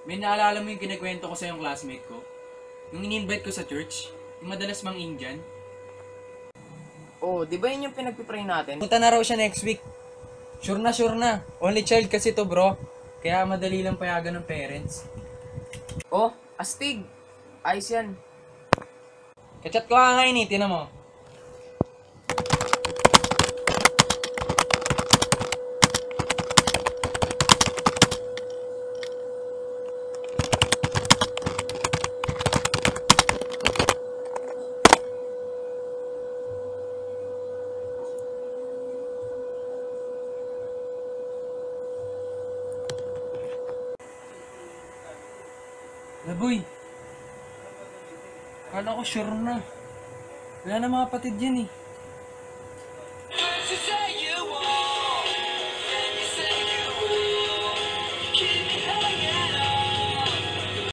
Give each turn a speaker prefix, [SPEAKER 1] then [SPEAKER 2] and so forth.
[SPEAKER 1] May naalala mo yung kinikwento ko sa yung classmate ko? Yung in-invite ko sa church? Yung madalas mang Indian?
[SPEAKER 2] Oh, di ba yun yung pinagpipray natin?
[SPEAKER 1] Punta na raw siya next week. Sure na, sure na. Only child kasi to, bro. Kaya madali lang payagan ng parents.
[SPEAKER 2] Oh, astig. Ayos yan.
[SPEAKER 1] Kachat ko nga ngayon eh, tinan mo. Laboy, kala ko sure na. Wala na mga kapatid yan eh.